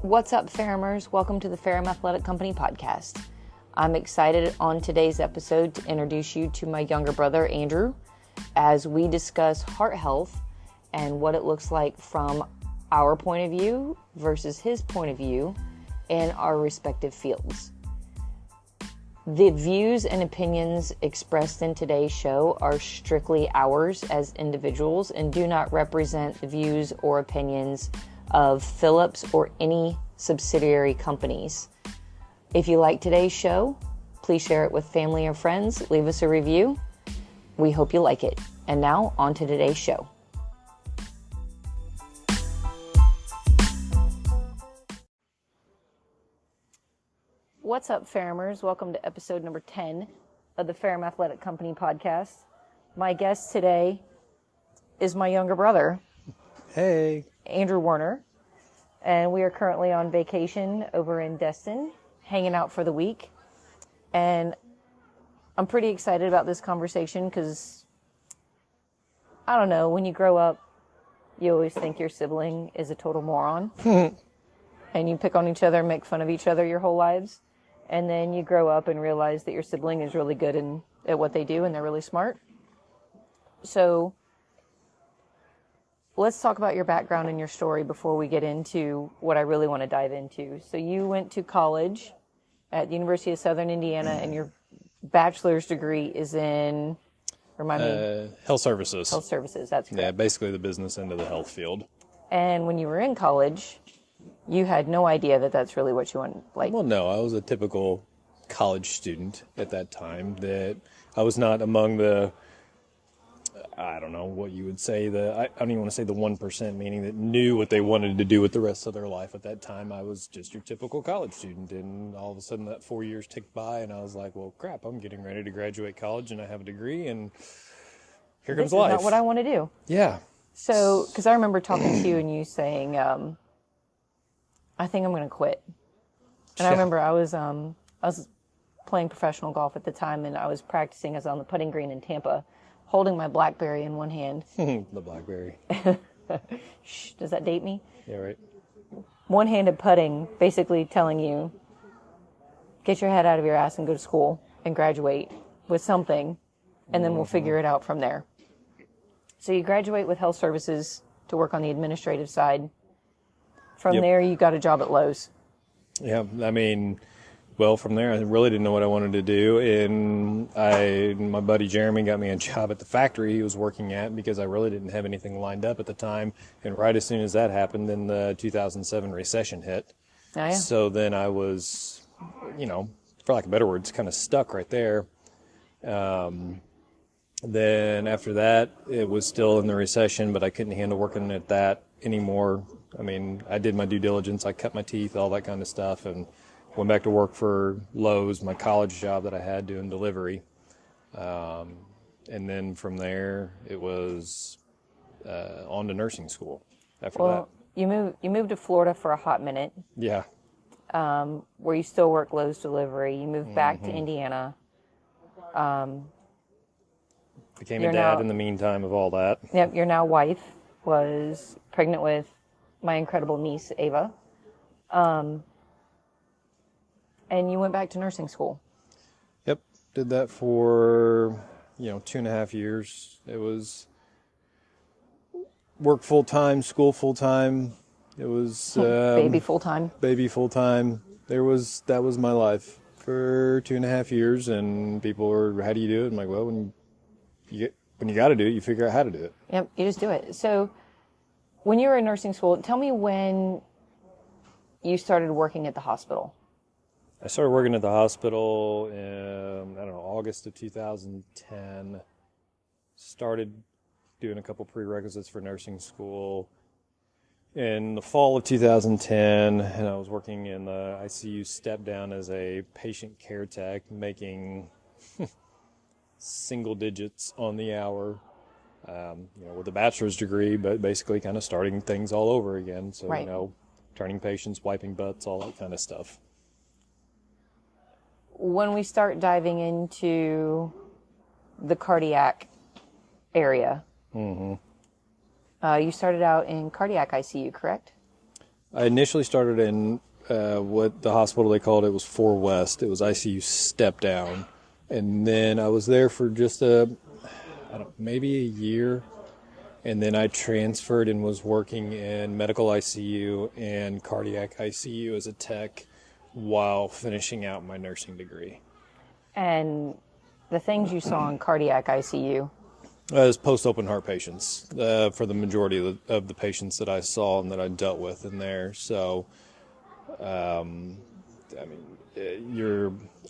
What's up, Faramers? Welcome to the Faram Athletic Company podcast. I'm excited on today's episode to introduce you to my younger brother, Andrew, as we discuss heart health and what it looks like from our point of view versus his point of view in our respective fields. The views and opinions expressed in today's show are strictly ours as individuals and do not represent the views or opinions of Philips or any subsidiary companies. If you like today's show, please share it with family or friends. Leave us a review. We hope you like it. And now, on to today's show. What's up, Faramers? Welcome to episode number 10 of the Faram Athletic Company podcast. My guest today is my younger brother. Hey. Andrew Werner. And we are currently on vacation over in Destin, hanging out for the week. And I'm pretty excited about this conversation because, I don't know, when you grow up, you always think your sibling is a total moron. And you pick on each other and make fun of each other your whole lives. And then you grow up and realize that your sibling is really good at what they do and they're really smart. So let's talk about your background and your story before we get into what I really want to dive into. So you went to college at the University of Southern Indiana, and your bachelor's degree is in, remind me? Health services. Health services, that's correct. Yeah, basically the business end of the health field. And when you were in college, you had no idea that that's really what you wanted. Well, no, I was a typical college student at that time. That I was not among the, I don't know what you would say, I don't even want to say the 1%, meaning that knew what they wanted to do with the rest of their life. At that time, I was just your typical college student, and all of a sudden that 4 years ticked by, and I was like, well, crap, I'm getting ready to graduate college, and I have a degree, and here comes life. This is not what I want to do. Yeah. So, because I remember talking to you and you saying, I think I'm going to quit. And I remember I was playing professional golf at the time, and I was practicing as on the putting green in Tampa, holding my BlackBerry in one hand. The BlackBerry. Shh, does that date me? Yeah, right. One-handed putting, basically telling you, get your head out of your ass and go to school and graduate with something, and then we'll figure it out from there. So you graduate with health services to work on the administrative side. From there, you got a job at Lowe's. Yeah, I mean, well, from there, I really didn't know what I wanted to do. And my buddy Jeremy got me a job at the factory he was working at because I really didn't have anything lined up at the time. And right as soon as that happened, then the 2007 recession hit. Oh, yeah. So then I was, for lack of better words, kind of stuck right there. Then after that, it was still in the recession, but I couldn't handle working at that anymore. I mean, I did my due diligence, I cut my teeth, all that kind of stuff, and went back to work for Lowe's, my college job that I had doing delivery. And then from there, it was on to nursing school after that. You moved to Florida for a hot minute. Yeah. Where you still work Lowe's delivery. You moved back to Indiana. Became a dad in the meantime of all that. Yep, your now wife was pregnant with my incredible niece, Ava. And you went back to nursing school. Yep, did that for, 2.5 years. It was work full-time, school full-time. It was... baby full-time. Baby full-time. That was my life for 2.5 years, and people were, how do you do it? I'm like, well, when you got to do it, you figure out how to do it. Yep, you just do it. So when you were in nursing school, tell me when you started working at the hospital. I started working at the hospital in, August of 2010. Started doing a couple prerequisites for nursing school in the fall of 2010, and I was working in the ICU step down as a patient care tech, making single digits on the hour, with a bachelor's degree, but basically kind of starting things all over again. So, right. Turning patients, wiping butts, all that kind of stuff. When we start diving into the cardiac area, you started out in cardiac ICU, correct? I initially started in what the hospital they called it was 4 West. It was ICU step down. And then I was there for just maybe a year. And then I transferred and was working in medical ICU and cardiac ICU as a tech while finishing out my nursing degree. And the things you saw in cardiac ICU? As post-open heart patients for the majority of the patients that I saw and that I dealt with in there. So, I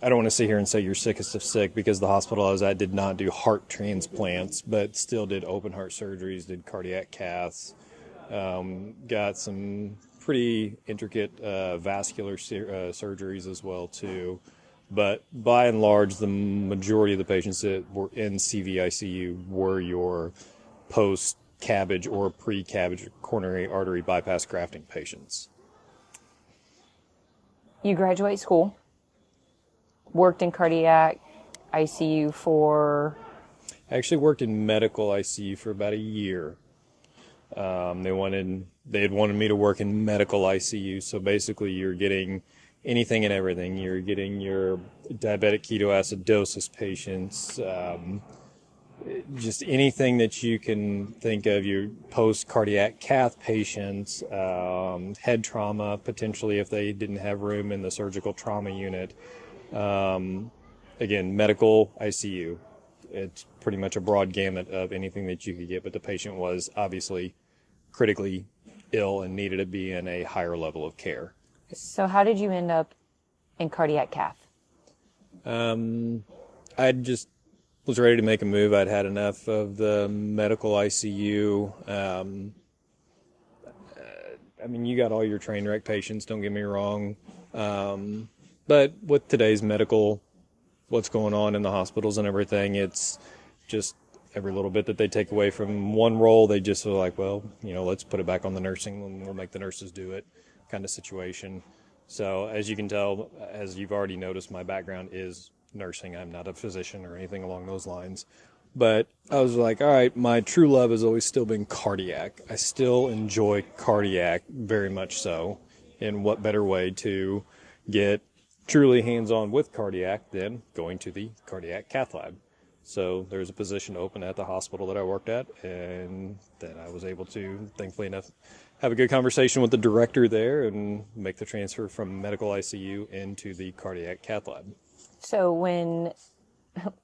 don't want to sit here and say you're sickest of sick, because the hospital I was at did not do heart transplants, but still did open heart surgeries, did cardiac caths, got some pretty intricate vascular surgeries as well too. But by and large, the majority of the patients that were in CVICU were your post-CABG or pre-CABG coronary artery bypass grafting patients. You graduate school, worked in cardiac ICU for... I actually worked in medical ICU for about a year. They had wanted me to work in medical ICU, so basically you're getting anything and everything. You're getting your diabetic ketoacidosis patients, just anything that you can think of, your post-cardiac cath patients, head trauma, potentially if they didn't have room in the surgical trauma unit. Again, medical ICU. It's pretty much a broad gamut of anything that you could get, but the patient was obviously critically ill and needed to be in a higher level of care. So how did you end up in cardiac cath? I just was ready to make a move. I'd had enough of the medical ICU. You got all your train wreck patients, don't get me wrong. But with today's medical, what's going on in the hospitals and everything, it's just every little bit that they take away from one role, they just are like, well, let's put it back on the nursing and we'll make the nurses do it kind of situation. So as you can tell, as you've already noticed, my background is nursing. I'm not a physician or anything along those lines. But I was like, all right, my true love has always still been cardiac. I still enjoy cardiac very much so. And what better way to get truly hands-on with cardiac than going to the cardiac cath lab? So there's a position open at the hospital that I worked at, and then I was able to, thankfully enough, have a good conversation with the director there and make the transfer from medical ICU into the cardiac cath lab. So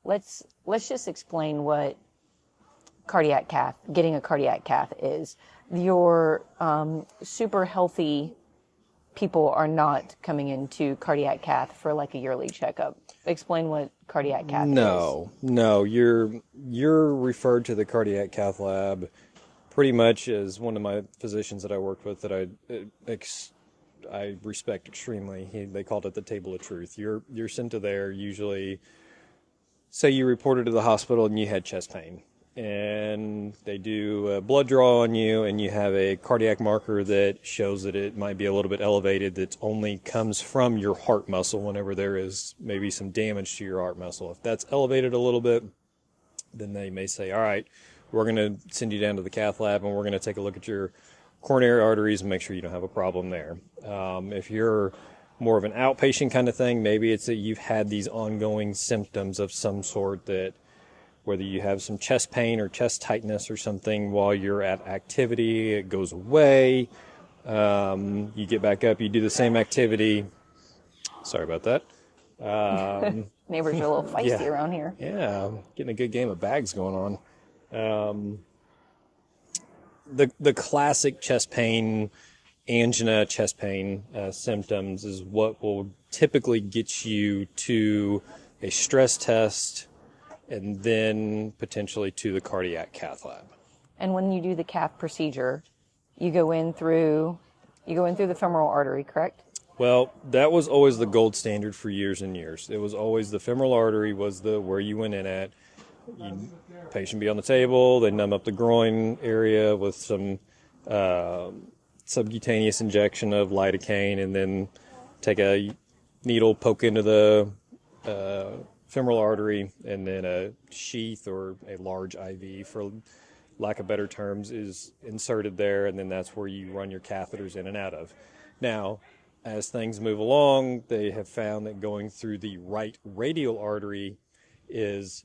let's just explain what cardiac cath, getting a cardiac cath is. Your super healthy people are not coming into cardiac cath for like a yearly checkup. Explain what cardiac cath is. No, you're referred to the cardiac cath lab pretty much as one of my physicians that I worked with that I respect extremely. They called it the table of truth. You're sent to there usually. Say you reported to the hospital and you had chest pain, and they do a blood draw on you, and you have a cardiac marker that shows that it might be a little bit elevated, that only comes from your heart muscle whenever there is maybe some damage to your heart muscle. If that's elevated a little bit, then they may say, all right, we're going to send you down to the cath lab and we're going to take a look at your coronary arteries and make sure you don't have a problem there. If you're more of an outpatient kind of thing, maybe it's that you've had these ongoing symptoms of some sort, that whether you have some chest pain or chest tightness or something while you're at activity, it goes away. You get back up, you do the same activity. Sorry about that. Neighbors are a little feisty around here. Yeah, getting a good game of bags going on. The classic chest pain, angina, chest pain symptoms is what will typically get you to a stress test and then potentially to the cardiac cath lab. And when you do the cath procedure, you go in through the femoral artery, correct? Well, that was always the gold standard for years and years. It was always the femoral artery was where you went in at. Patient be on the table, they numb up the groin area with some subcutaneous injection of lidocaine, and then take a needle, poke into the femoral artery, and then a sheath or a large IV for lack of better terms, is inserted there, and then that's where you run your catheters in and out of. Now, as things move along, they have found that going through the right radial artery is,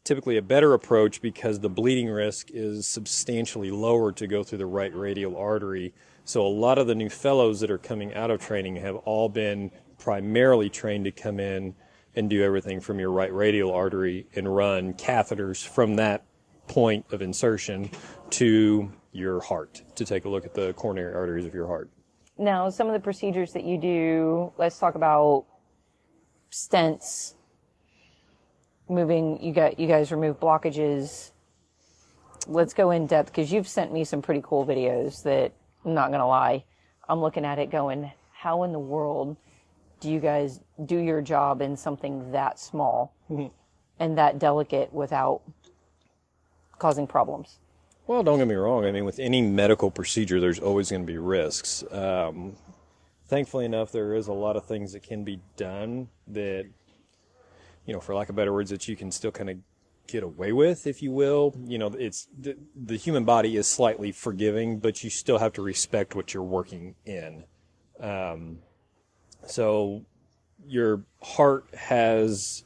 typically a better approach because the bleeding risk is substantially lower to go through the right radial artery. So a lot of the new fellows that are coming out of training have all been primarily trained to come in and do everything from your right radial artery and run catheters from that point of insertion to your heart to take a look at the coronary arteries of your heart. Now, some of the procedures that you do, let's talk about stents, you guys remove blockages. Let's go in depth because you've sent me some pretty cool videos that, I'm not going to lie, I'm looking at it going, how in the world do you guys do your job in something that small and that delicate without causing problems? Well, don't get me wrong. I mean, with any medical procedure, there's always going to be risks. Thankfully enough, there is a lot of things that can be done that, for lack of better words, that you can still kind of get away with, if you will. It's the human body is slightly forgiving, but you still have to respect what you're working in. So your heart has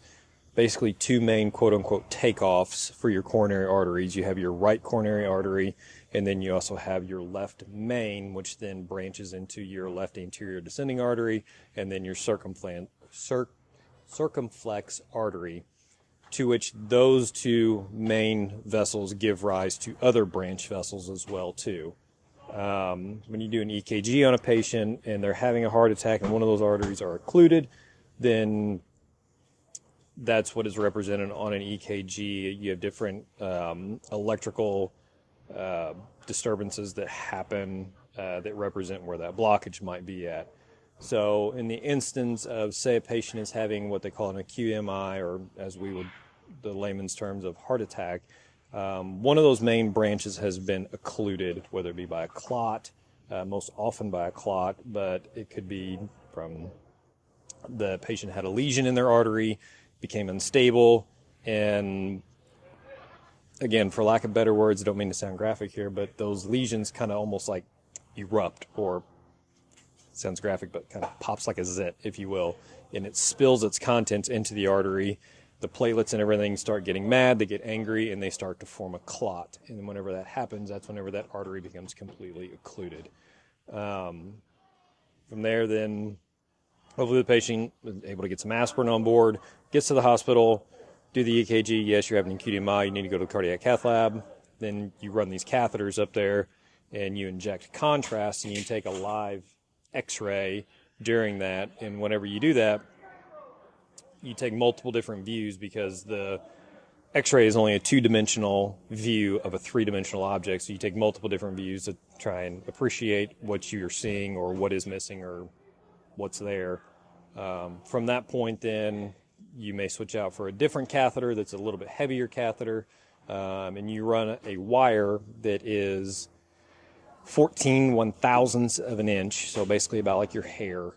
basically two main quote-unquote takeoffs for your coronary arteries. You have your right coronary artery, and then you also have your left main, which then branches into your left anterior descending artery, and then your circumflex artery, to which those two main vessels give rise to other branch vessels as well, too. When you do an EKG on a patient and they're having a heart attack and one of those arteries are occluded, then that's what is represented on an EKG. You have different electrical disturbances that happen that represent where that blockage might be at. So in the instance of, say, a patient is having what they call an acute MI, or as we would, the layman's terms of heart attack, one of those main branches has been occluded, whether it be by a clot, most often by a clot, but it could be from the patient had a lesion in their artery, became unstable, and again, for lack of better words, I don't mean to sound graphic here, but those lesions kind of almost like erupt, or sounds graphic, but kind of pops like a zit, if you will, and it spills its contents into the artery. The platelets and everything start getting mad, they get angry, and they start to form a clot. And whenever that happens, that's whenever that artery becomes completely occluded. From there, then, hopefully the patient is able to get some aspirin on board, gets to the hospital, do the EKG. Yes, you're having an acute MI, you need to go to the cardiac cath lab. Then you run these catheters up there, and you inject contrast, and you take a live x-ray during that. And whenever you do that, you take multiple different views, because the x-ray is only a two-dimensional view of a three-dimensional object. So you take multiple different views to try and appreciate what you're seeing, or what is missing, or what's there. From that point, then, you may switch out for a different catheter that's a little bit heavier catheter, and you run a wire that is 14 1/1000ths of an inch, so basically about like your hair,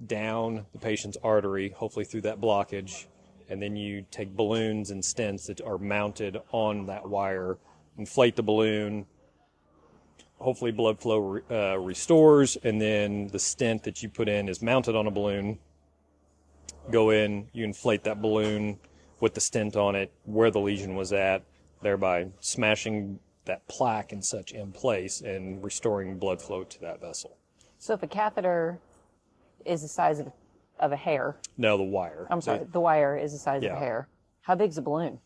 down the patient's artery, hopefully through that blockage, and then you take balloons and stents that are mounted on that wire, inflate the balloon, hopefully blood flow restores, and then the stent that you put in is mounted on a balloon. Go in, you inflate that balloon with the stent on it where the lesion was at, thereby smashing that plaque and such in place and restoring blood flow to that vessel. So if a catheter is the size of a hair. No, the wire. I'm sorry, the wire is the size of a hair. How big's a balloon?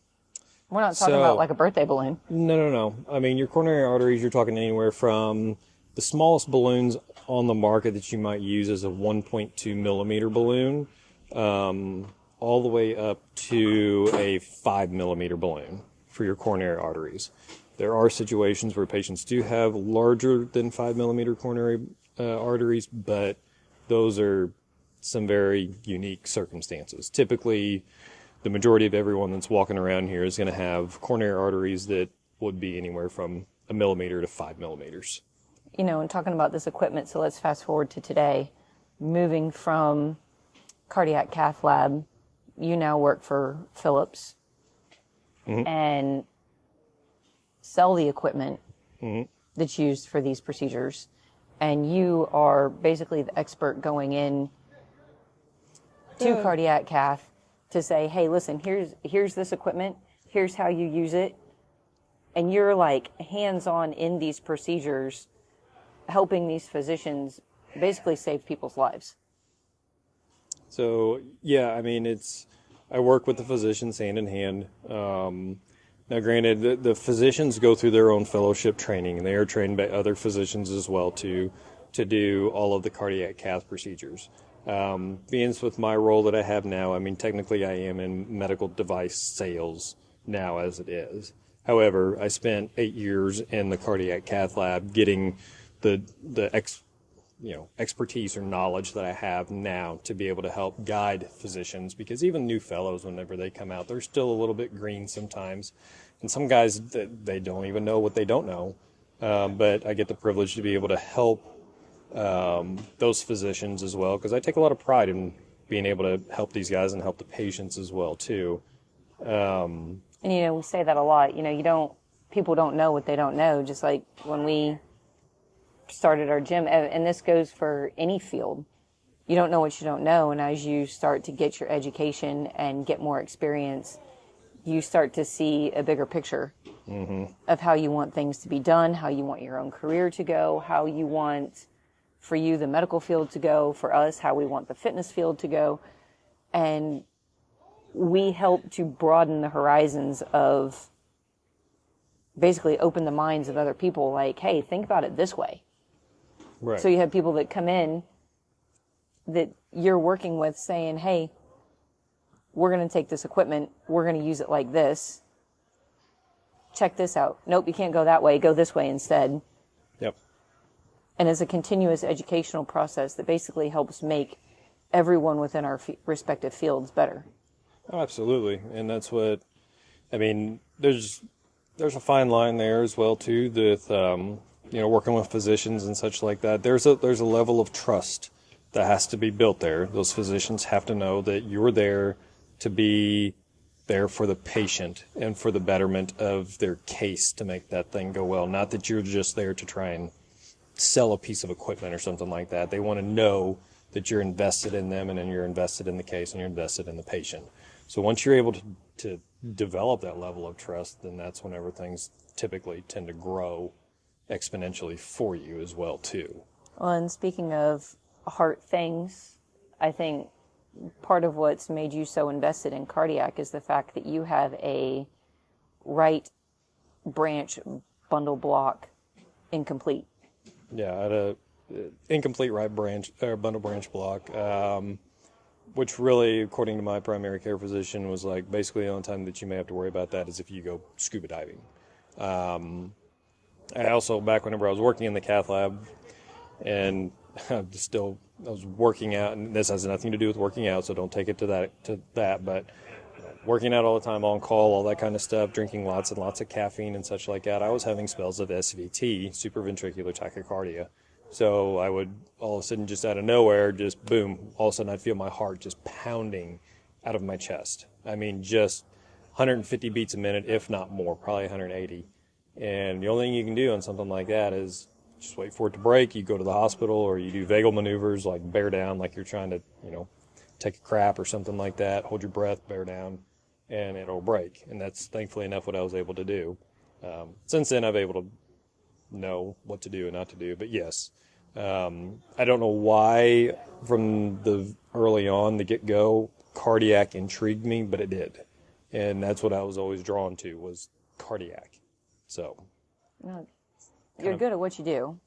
We're not talking about like a birthday balloon. No. I mean, your coronary arteries, you're talking anywhere from the smallest balloons on the market that you might use as a 1.2 millimeter balloon, all the way up to a 5 millimeter balloon for your coronary arteries. There are situations where patients do have larger than 5 millimeter coronary arteries, but those are some very unique circumstances. Typically, the majority of everyone that's walking around here is going to have coronary arteries that would be anywhere from a millimeter to 5 millimeters. And talking about this equipment, so let's fast forward to today. Moving from cardiac cath lab, you now work for Philips. and sell the equipment that's used for these procedures. And you are basically the expert going in to cardiac cath to say, hey, listen, here's this equipment, here's how you use it. And you're like hands-on in these procedures, helping these physicians basically save people's lives. So, yeah, I mean, I work with the physicians hand in hand. Now, granted, the physicians go through their own fellowship training, and they are trained by other physicians as well to do all of the cardiac cath procedures. Being with my role that I have now, I mean, technically I am in medical device sales now as it is. However, I spent 8 years in the cardiac cath lab getting the expertise or knowledge that I have now to be able to help guide physicians, because even new fellows, whenever they come out, they're still a little bit green sometimes. And some guys, they don't even know what they don't know. But I get the privilege to be able to help those physicians as well, because I take a lot of pride in being able to help these guys and help the patients as well, too. And, we say that a lot. People don't know what they don't know, just like when we started our gym, and this goes for any field. You don't know what you don't know, and as you start to get your education and get more experience, you start to see a bigger picture of how you want things to be done, how you want your own career to go, how you want, for you, the medical field to go, for us, how we want the fitness field to go. And we help to broaden the horizons of, basically open the minds of other people, like, hey, think about it this way. Right. So you have people that come in that you're working with saying, hey, we're going to take this equipment, we're going to use it like this. Check this out. Nope, you can't go that way, go this way instead. Yep. And it's a continuous educational process that basically helps make everyone within our respective fields better. Oh, absolutely. And that's what, I mean, there's a fine line there as well, too, with, working with physicians and such like that. There's a level of trust that has to be built there. Those physicians have to know that you're there to be there for the patient and for the betterment of their case to make that thing go well. Not that you're just there to try and sell a piece of equipment or something like that. They want to know that you're invested in them, and then you're invested in the case, and you're invested in the patient. So once you're able to develop that level of trust, then that's whenever things typically tend to grow exponentially for you as well, too. Well, and speaking of heart things, I think part of what's made you so invested in cardiac is the fact that you have a right branch bundle block incomplete. Yeah, I had a incomplete right branch or bundle branch block, which really, according to my primary care physician, was like basically the only time that you may have to worry about that is if you go scuba diving. I also, back whenever I was working in the cath lab, and I was working out, and this has nothing to do with working out, so don't take it to that, but working out all the time, on call, all that kind of stuff, drinking lots and lots of caffeine and such like that, I was having spells of SVT, supraventricular tachycardia. So I would all of a sudden, just out of nowhere, just boom, all of a sudden I'd feel my heart just pounding out of my chest. I mean, just 150 beats a minute, if not more, probably 180. And the only thing you can do on something like that is just wait for it to break. You go to the hospital, or you do vagal maneuvers like bear down, like you're trying to, take a crap or something like that. Hold your breath, bear down, and it'll break. And that's thankfully enough what I was able to do. Since then, I've been able to know what to do and not to do. But yes, I don't know why from the early on, the get-go, cardiac intrigued me, but it did. And that's what I was always drawn to, was cardiac. So You're good at what you do,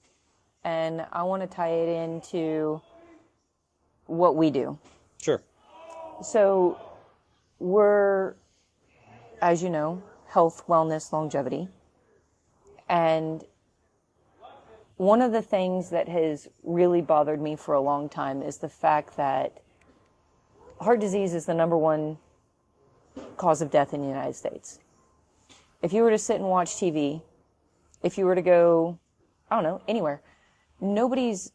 and I want to tie it into what we do. Sure. So we're, as you know, health, wellness, longevity. And one of the things that has really bothered me for a long time is the fact that heart disease is the number one cause of death in the United States. If you were to sit and watch TV, if you were to go, I don't know, anywhere, nobody's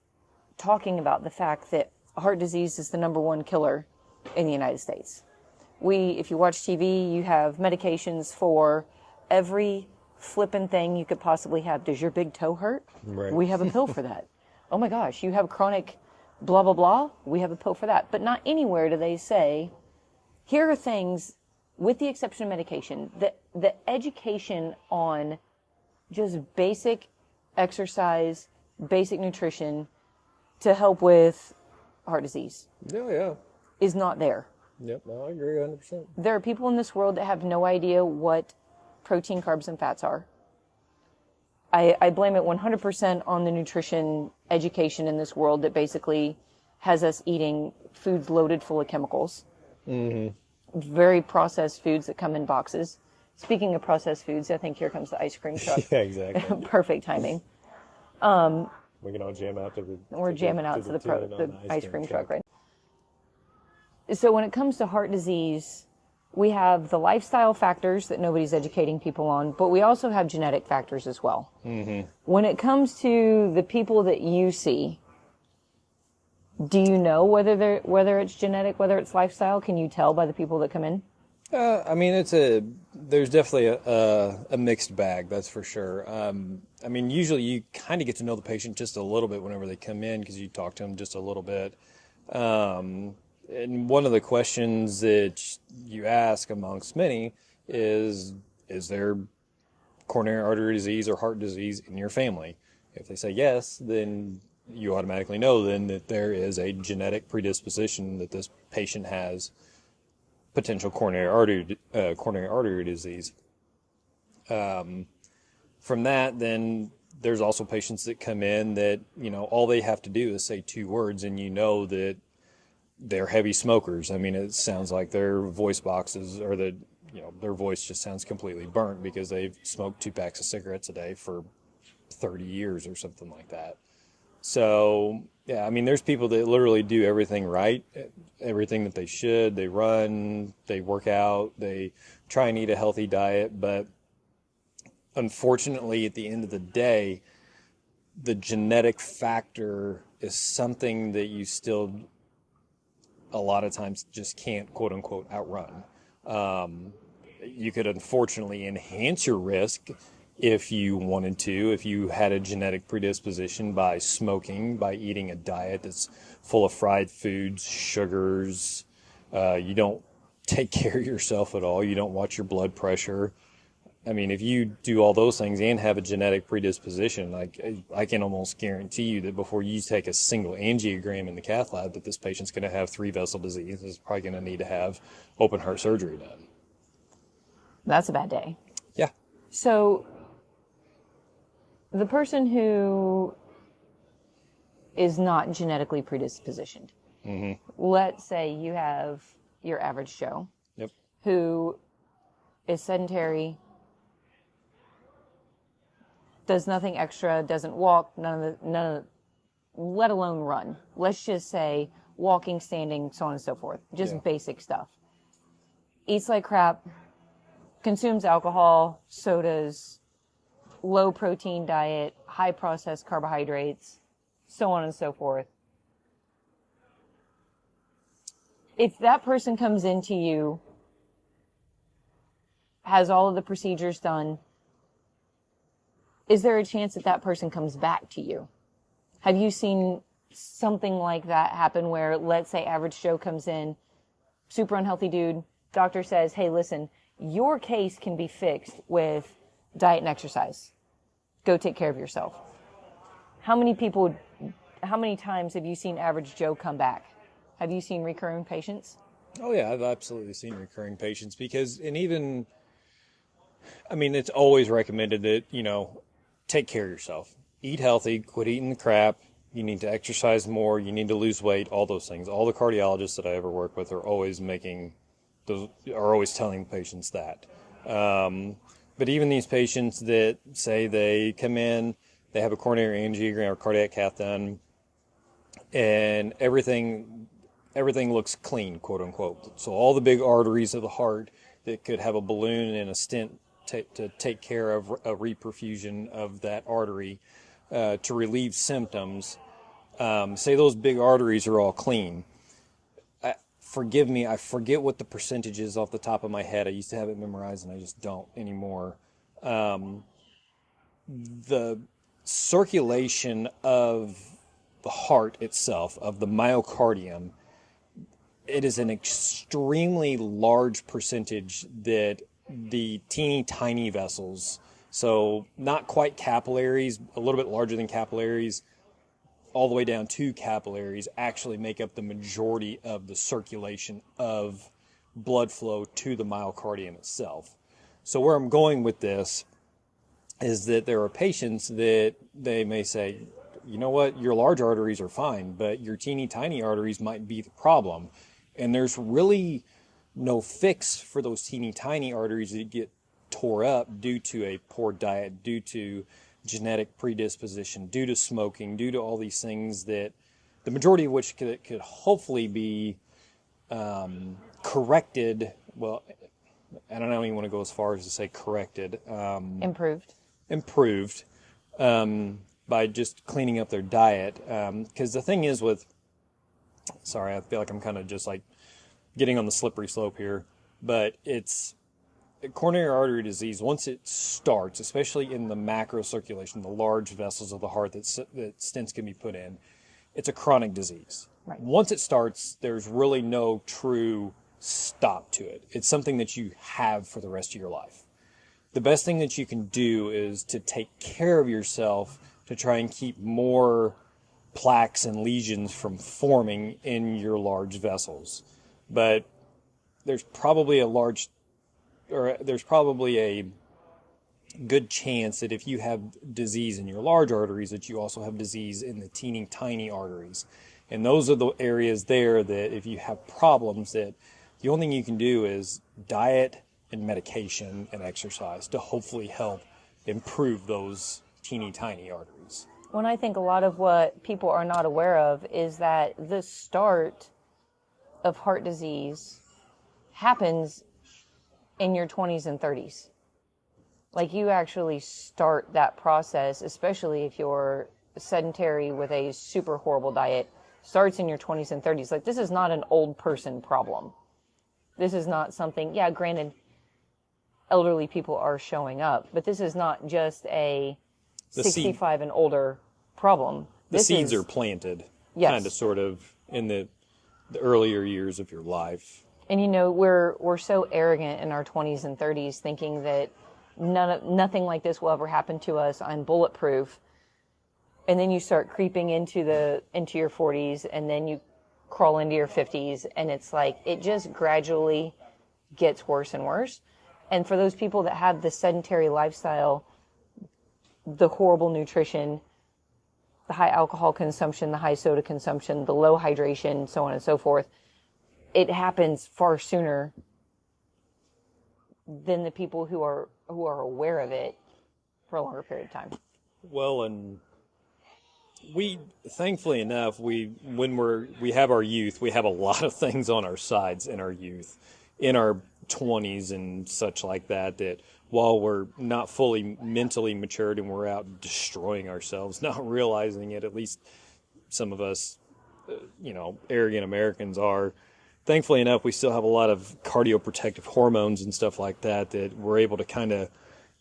talking about the fact that heart disease is the number one killer in the United States. if you watch TV, you have medications for every flippin' thing you could possibly have. Does your big toe hurt? Right. We have a pill for that. Oh my gosh, you have chronic blah, blah, blah. We have a pill for that. But not anywhere do they say, here are things, with the exception of medication, the education on just basic exercise, basic nutrition to help with heart disease. Yeah. Is not there. Yep, no, I agree 100%. There are people in this world that have no idea what protein, carbs, and fats are. I blame it 100% on the nutrition education in this world that basically has us eating foods loaded full of chemicals. Mm-hmm. Very processed foods that come in boxes. Speaking of processed foods, I think here comes the ice cream truck. Yeah, exactly. Perfect timing. We can all jam out to the... We're jamming out to the ice cream truck right now. So when it comes to heart disease, we have the lifestyle factors that nobody's educating people on, but we also have genetic factors as well. Mm-hmm. When it comes to the people that you see, do you know whether it's genetic, whether it's lifestyle? Can you tell by the people that come in? I mean, there's definitely a mixed bag, that's for sure. I mean, usually you kind of get to know the patient just a little bit whenever they come in because you talk to them just a little bit. And one of the questions that you ask amongst many is there coronary artery disease or heart disease in your family? If they say yes, then you automatically know then that there is a genetic predisposition that this patient has potential coronary artery disease. From that, then there's also patients that come in that, all they have to do is say 2 words and you know that they're heavy smokers. I mean, it sounds like their voice boxes or their voice just sounds completely burnt because they've smoked 2 packs of cigarettes a day for 30 years or something like that. So, yeah, I mean, there's people that literally do everything right, everything that they should. They run, they work out, they try and eat a healthy diet. But unfortunately, at the end of the day, the genetic factor is something that you still a lot of times just can't, quote unquote, outrun. You could unfortunately enhance your risk if you wanted to, if you had a genetic predisposition by smoking, by eating a diet that's full of fried foods, sugars. You don't take care of yourself at all. You don't watch your blood pressure. I mean, if you do all those things and have a genetic predisposition, like I can almost guarantee you that before you take a single angiogram in the cath lab, that this patient's going to have 3-vessel disease. Is probably going to need to have open heart surgery done. That's a bad day. Yeah. So the person who is not genetically predispositioned, mm-hmm. Let's say you have your average Joe, yep, who is sedentary, does nothing extra, doesn't walk, none of, let alone run. Let's just say walking, standing, so on and so forth. Just basic stuff. Eats like crap, consumes alcohol, sodas, low protein diet, high processed carbohydrates, so on and so forth. If that person comes into you, has all of the procedures done, is there a chance that that person comes back to you? Have you seen something like that happen where, let's say, average Joe comes in, super unhealthy dude, doctor says, hey, listen, your case can be fixed with diet and exercise. Go take care of yourself. How many times have you seen average Joe come back? Have you seen recurring patients? Oh, yeah, I've absolutely seen recurring patients because, it's always recommended that, take care of yourself. Eat healthy, quit eating the crap. You need to exercise more. You need to lose weight, all those things. All the cardiologists that I ever work with are always telling patients that. But even these patients that say they come in, they have a coronary angiogram or cardiac cath done, and everything looks clean, quote unquote. So all the big arteries of the heart that could have a balloon and a stent to take care of a reperfusion of that artery to relieve symptoms, say those big arteries are all clean. forgive me, I forget what the percentage is off the top of my head. I used to have it memorized, and I just don't anymore. The circulation of the heart itself, of the myocardium, it is an extremely large percentage that the teeny tiny vessels, so not quite capillaries, a little bit larger than capillaries, all the way down to capillaries, actually make up the majority of the circulation of blood flow to the myocardium itself. So where I'm going with this is that there are patients that they may say, you know what, your large arteries are fine, but your teeny tiny arteries might be the problem. And there's really no fix for those teeny tiny arteries that get tore up due to a poor diet, due to genetic predisposition, due to smoking, due to all these things that the majority of which could hopefully be corrected. Well, I don't even want to go as far as to say corrected. Improved by just cleaning up their diet. Because the thing is sorry, I feel like I'm kind of just like getting on the slippery slope here, but it's coronary artery disease. Once it starts, especially in the macro circulation, the large vessels of the heart that stents can be put in, it's a chronic disease. Right. Once it starts, there's really no true stop to it. It's something that you have for the rest of your life. The best thing that you can do is to take care of yourself to try and keep more plaques and lesions from forming in your large vessels. But there's probably a good chance that if you have disease in your large arteries, that you also have disease in the teeny tiny arteries. And those are the areas there that if you have problems, that the only thing you can do is diet and medication and exercise to hopefully help improve those teeny tiny arteries. When I think a lot of what people are not aware of is that the start of heart disease happens in your 20s and 30s. Like, you actually start that process, especially if you're sedentary with a super horrible diet, starts in your 20s and 30s. Like, this is not an old person problem. This is not something, yeah, granted, elderly people are showing up, but this is not just a 65 and older problem. The seeds are planted, yes, kind of sort of in the earlier years of your life. And you know, we're so arrogant in our 20s and 30s, thinking that nothing like this will ever happen to us. I'm bulletproof. And then you start creeping into your 40s, and then you crawl into your 50s, and it's like it just gradually gets worse and worse. And for those people that have the sedentary lifestyle, the horrible nutrition, the high alcohol consumption, the high soda consumption, the low hydration, so on and so forth, it happens far sooner than the people who are aware of it for a longer period of time. Well, and we, thankfully enough, when we have our youth, we have a lot of things on our sides in our youth, in our 20s and such like that, that while we're not fully mentally matured and we're out destroying ourselves, not realizing it, at least some of us, arrogant Americans are, thankfully enough, we still have a lot of cardioprotective hormones and stuff like that we're able to kind of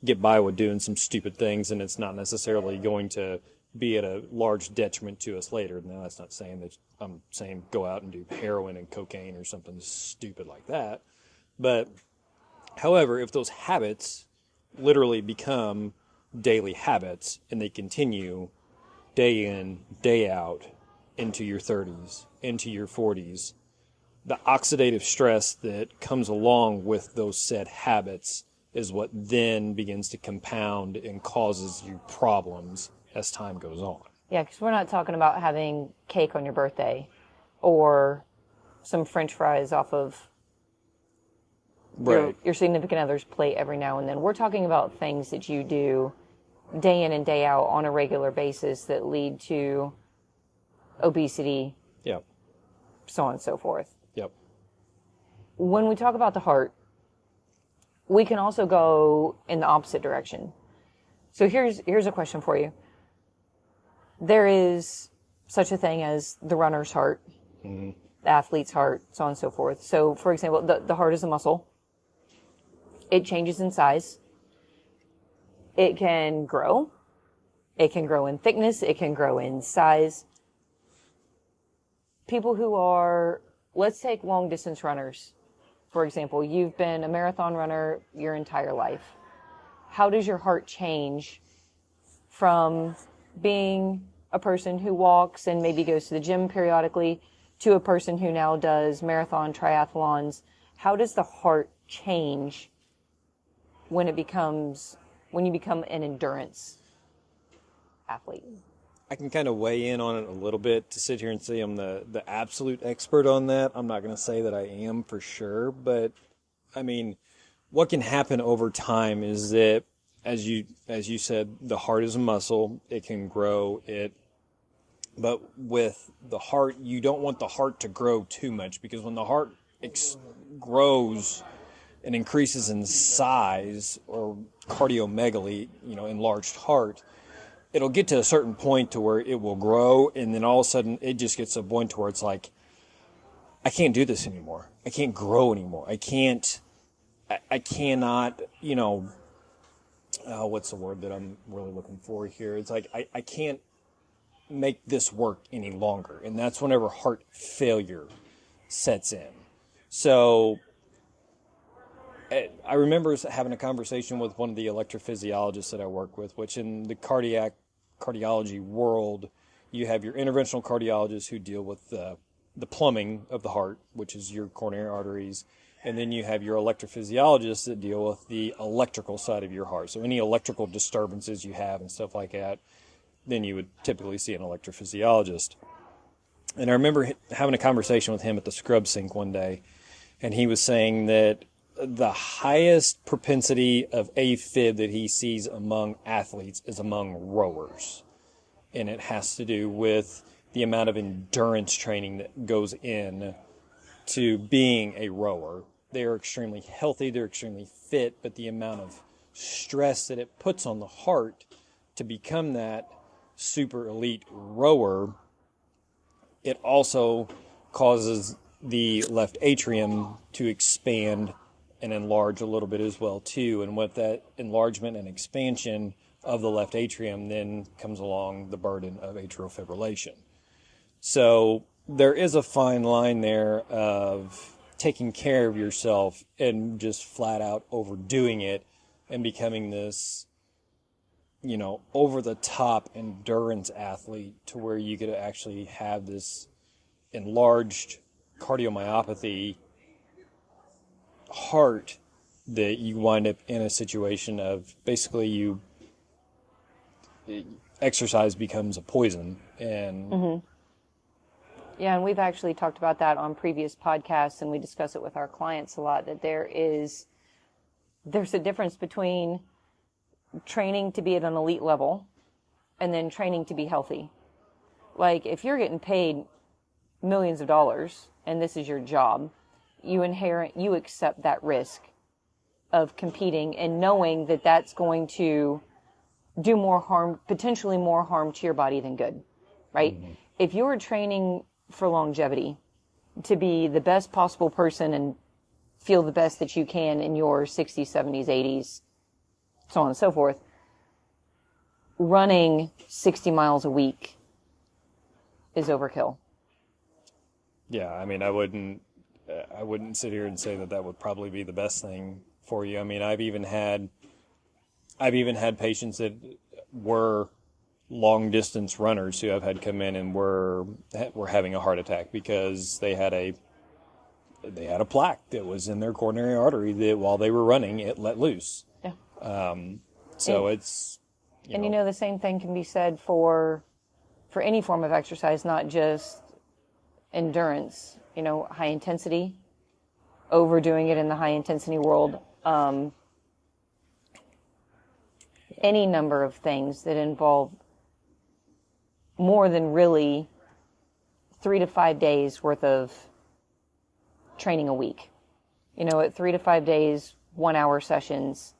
get by with doing some stupid things, and it's not necessarily going to be at a large detriment to us later. Now, that's not saying that I'm saying go out and do heroin and cocaine or something stupid like that. But, however, if those habits literally become daily habits and they continue day in, day out into your 30s, into your 40s, the oxidative stress that comes along with those said habits is what then begins to compound and causes you problems as time goes on. Yeah, because we're not talking about having cake on your birthday or some French fries off of your significant other's plate every now and then. We're talking about things that you do day in and day out on a regular basis that lead to obesity, yep, so on and so forth. Yep. When we talk about the heart, we can also go in the opposite direction. So here's a question for you. There is such a thing as the runner's heart. Mm-hmm. the athlete's heart, so on and so forth. So, for example, the heart is a muscle. It changes in size. It can grow. It can grow in thickness. It can grow in size. People who are, let's take long distance runners. For example, you've been a marathon runner your entire life. How does your heart change from being a person who walks and maybe goes to the gym periodically to a person who now does marathon triathlons? How does the heart change when you become an endurance athlete? I can kind of weigh in on it a little bit. To sit here and say I'm the absolute expert on that, I'm not going to say that I am for sure. But, I mean, what can happen over time is that, as you said, the heart is a muscle. It can grow. But with the heart, you don't want the heart to grow too much, because when the heart grows and increases in size, or cardiomegaly, enlarged heart, it'll get to a certain point to where it will grow, and then all of a sudden it just gets to a point to where it's like, I can't do this anymore. I can't grow anymore. I cannot, what's the word that I'm really looking for here? It's like, I can't make this work any longer. And that's whenever heart failure sets in. So I remember having a conversation with one of the electrophysiologists that I work with, which in the cardiology world, you have your interventional cardiologists who deal with the plumbing of the heart, which is your coronary arteries, and then you have your electrophysiologists that deal with the electrical side of your heart. So any electrical disturbances you have and stuff like that, then you would typically see an electrophysiologist. And I remember having a conversation with him at the scrub sink one day, and he was saying that the highest propensity of AFib that he sees among athletes is among rowers. And it has to do with the amount of endurance training that goes in to being a rower. They are extremely healthy, they're extremely fit, but the amount of stress that it puts on the heart to become that super elite rower, it also causes the left atrium to expand and enlarge a little bit as well too. And with that enlargement and expansion of the left atrium, then comes along the burden of atrial fibrillation. So there is a fine line there of taking care of yourself and just flat out overdoing it and becoming this, over the top endurance athlete, to where you could actually have this enlarged cardiomyopathy heart, that you wind up in a situation of basically exercise becomes a poison. And Mm-hmm. Yeah, and we've actually talked about that on previous podcasts, and we discuss it with our clients a lot, that there's a difference between training to be at an elite level and then training to be healthy. Like, if you're getting paid millions of dollars and this is your job, you accept that risk of competing and knowing that that's going to do more harm, potentially more harm to your body than good, right? Mm-hmm. If you're training for longevity, to be the best possible person and feel the best that you can in your 60s, 70s, 80s, so on and so forth, running 60 miles a week is overkill. Yeah, I mean, I wouldn't sit here and say that would probably be the best thing for you. I mean, I've even had patients that were long distance runners who I've had come in and were having a heart attack because they had a plaque that was in their coronary artery that while they were running, it let loose. Yeah. It's, and the same thing can be said for any form of exercise, not just endurance, high intensity, overdoing it in the high intensity world. Any number of things that involve more than really 3 to 5 days worth of training a week. At 3 to 5 days, 1 hour sessions,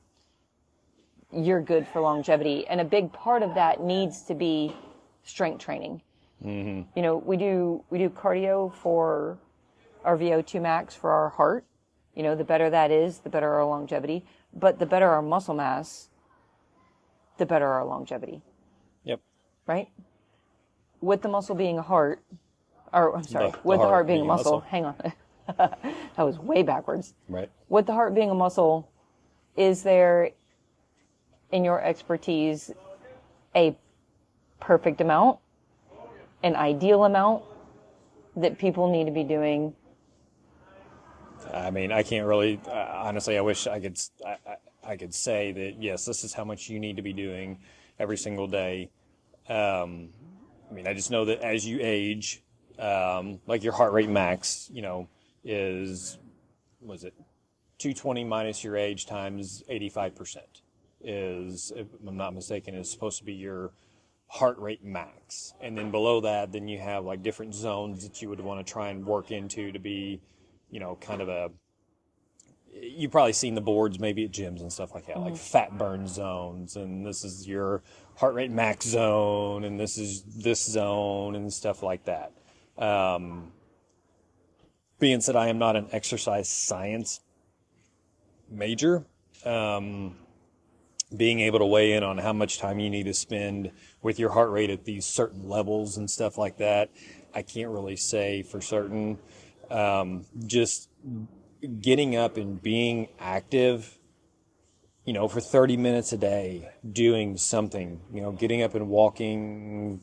you're good for longevity. And a big part of that needs to be strength training. Mm-hmm. We do cardio for our VO2 max for our heart. The better that is, the better our longevity. But the better our muscle mass, the better our longevity. Yep. Right? With the muscle being a heart, or I'm sorry, with the heart being a muscle. Hang on. That was way backwards. Right. With the heart being a muscle, is there, in your expertise, a perfect amount, an ideal amount that people need to be doing? I mean, I can't really, honestly, I wish I could say that, yes, this is how much you need to be doing every single day. I mean, I just know that as you age, like your heart rate max, is, was it 220 minus your age times 85% is, if I'm not mistaken, is supposed to be your heart rate max. And then below that, then you have like different zones that you would want to try and work into to be, kind of you've probably seen the boards maybe at gyms and stuff like that, like fat burn zones, and this is your heart rate max zone, and this is this zone, and stuff like that. Being said, I am not an exercise science major, being able to weigh in on how much time you need to spend with your heart rate at these certain levels and stuff like that, I can't really say for certain. Just getting up and being active, for 30 minutes a day, doing something, getting up and walking,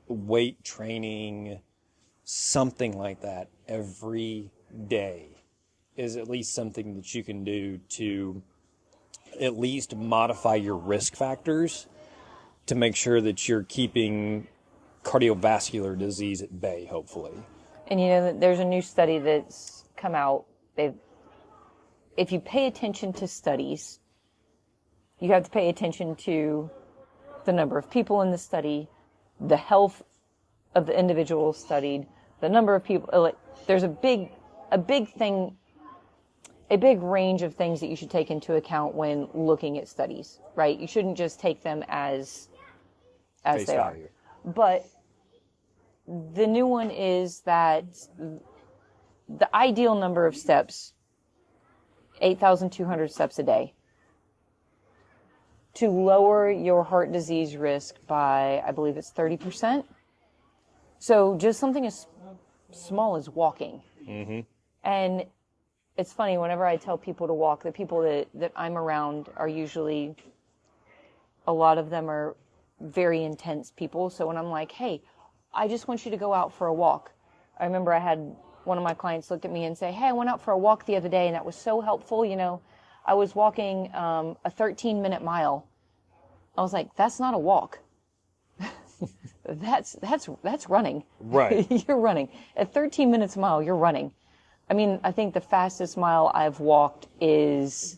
weight training, something like that every day is at least something that you can do to at least modify your risk factors to make sure that you're keeping cardiovascular disease at bay, hopefully. And there's a new study that's come out. If you pay attention to studies, you have to pay attention to the number of people in the study, the health of the individual studied, the number of people. There's a big thing, a big range of things that you should take into account when looking at studies, right? You shouldn't just take them as they are. But the new one is that the ideal number of steps, 8,200 steps a day, to lower your heart disease risk by, I believe it's 30%. So just something as small as walking. Mm-hmm. And it's funny, whenever I tell people to walk, the people that I'm around are usually, a lot of them are very intense people. So when I'm like, hey, I just want you to go out for a walk. I remember I had one of my clients look at me and say, hey, I went out for a walk the other day and that was so helpful. I was walking a 13-minute mile. I was like, that's not a walk. That's running. Right. You're running. At 13 minutes a mile, you're running. I mean, I think the fastest mile I've walked is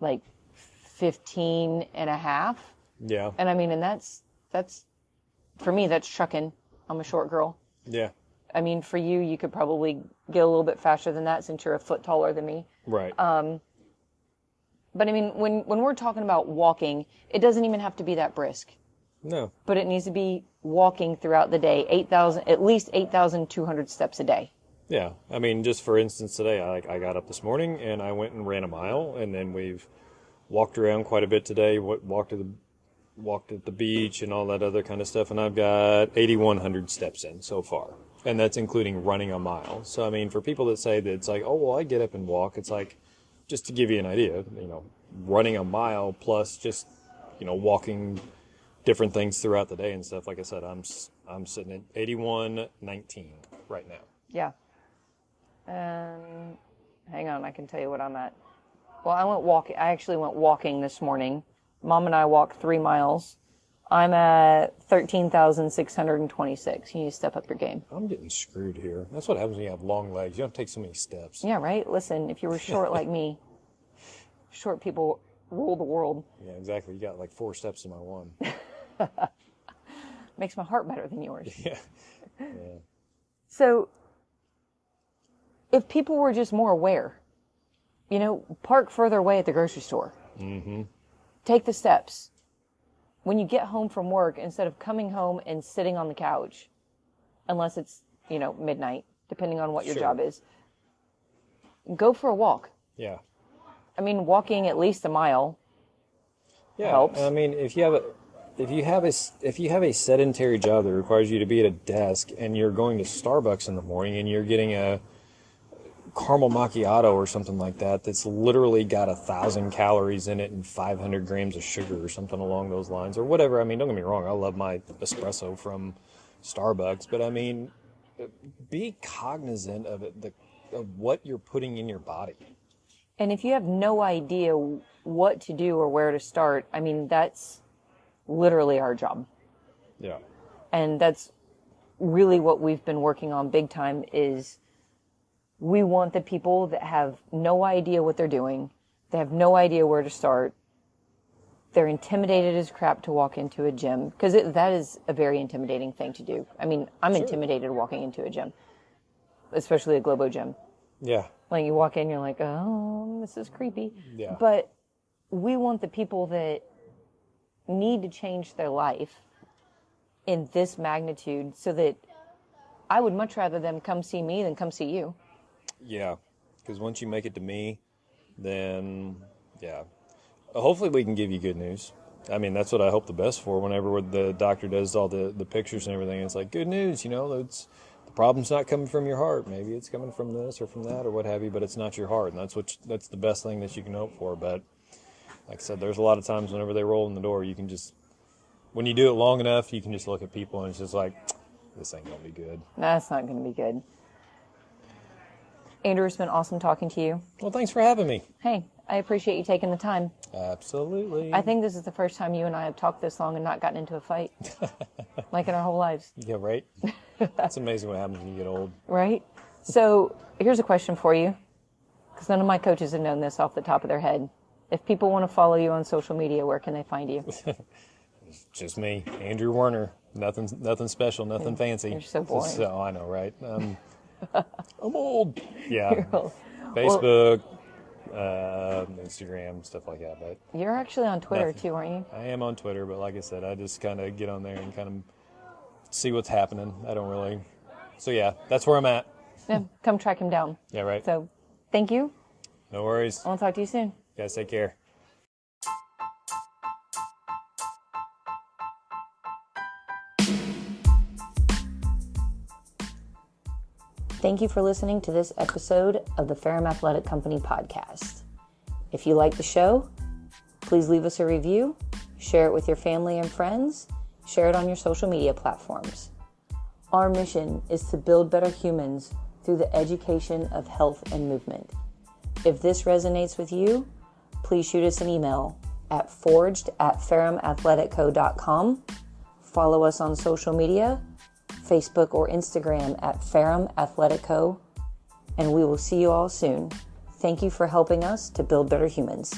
like 15 and a half. Yeah. And I mean, and that's, for me, that's trucking. I'm a short girl. Yeah. I mean, for you, you could probably get a little bit faster than that since you're a foot taller than me. Right. But I mean, when we're talking about walking, it doesn't even have to be that brisk. No. But it needs to be walking throughout the day, at least 8,200 steps a day. Yeah. I mean, just for instance, today, I got up this morning and I went and ran a mile, and then we've walked around quite a bit today, walked at the beach and all that other kind of stuff, and I've got 8,100 steps in so far. And that's including running a mile. So, I mean, for people that say that it's like, oh, well, I get up and walk, it's like, just to give you an idea, running a mile plus just, walking different things throughout the day and stuff. Like I said, I'm sitting at 81.19 right now. Yeah. Hang on, I can tell you what I'm at. Well, I actually went walking this morning. Mom and I walked 3 miles. I'm at 13,626. You need to step up your game. I'm getting screwed here. That's what happens when you have long legs. You don't take so many steps. Yeah, right? Listen, if you were short like me, short people rule the world. Yeah, exactly. You got like 4 steps in my one. Makes my heart better than yours. Yeah. Yeah. So, if people were just more aware, park further away at the grocery store. Mm-hmm. Take the steps. When you get home from work, instead of coming home and sitting on the couch, unless it's, midnight, depending on what your Sure. job is. Go for a walk. Yeah. I mean, walking at least a mile helps. I mean, if you have a sedentary job that requires you to be at a desk and you're going to Starbucks in the morning and you're getting a caramel macchiato or something like that that's literally got 1,000 calories in it and 500 grams of sugar or something along those lines or whatever. I mean, don't get me wrong, I love my espresso from Starbucks, but I mean, be cognizant of it, of what you're putting in your body. And if you have no idea what to do or where to start, I mean, that's literally our job. Yeah. And that's really what we've been working on big time is we want the people that have no idea what they're doing. They have no idea where to start. They're intimidated as crap to walk into a gym because that is a very intimidating thing to do. I mean, I'm intimidated walking into a gym, especially a Globo gym. Yeah. Like you walk in, you're like, oh, this is creepy. Yeah. But we want the people that need to change their life in this magnitude so that I would much rather them come see me than come see you. Yeah, because once you make it to me, then, yeah. Hopefully we can give you good news. I mean, that's what I hope the best for whenever the doctor does all the pictures and everything. It's like, good news, the problem's not coming from your heart. Maybe it's coming from this or from that or what have you, but it's not your heart. And that's the best thing that you can hope for. But like I said, there's a lot of times whenever they roll in the door, you can just, when you do it long enough, you can just look at people and it's just like, this ain't going to be good. That's not going to be good. Andrew, it's been awesome talking to you. Well, thanks for having me. Hey, I appreciate you taking the time. Absolutely. I think this is the first time you and I have talked this long and not gotten into a fight. Like in our whole lives. Yeah, right? It's amazing what happens when you get old. Right? So here's a question for you, because none of my coaches have known this off the top of their head. If people want to follow you on social media, where can they find you? It's just me, Andrew Werner. Nothing special, nothing fancy. You're so boring. So I know, right? I'm old. Yeah. You're old. Facebook, Instagram, stuff like that. But You're actually on Twitter nothing. too, aren't you? I am on Twitter, but like I said, I just kind of get on there and kind of see what's happening. I don't really. So yeah, that's where I'm at. Yeah, come track him down. Yeah, right. So thank you. No worries. I'll talk to you soon. You guys take care. Thank you for listening to this episode of the Ferrum Athletic Company podcast. If you like the show, please leave us a review, share it with your family and friends, share it on your social media platforms. Our mission is to build better humans through the education of health and movement. If this resonates with you, please shoot us an email at forged@ferrumathleticco.com. Follow us on social media, Facebook or Instagram at Ferrum Athletic Co. And we will see you all soon. Thank you for helping us to build better humans.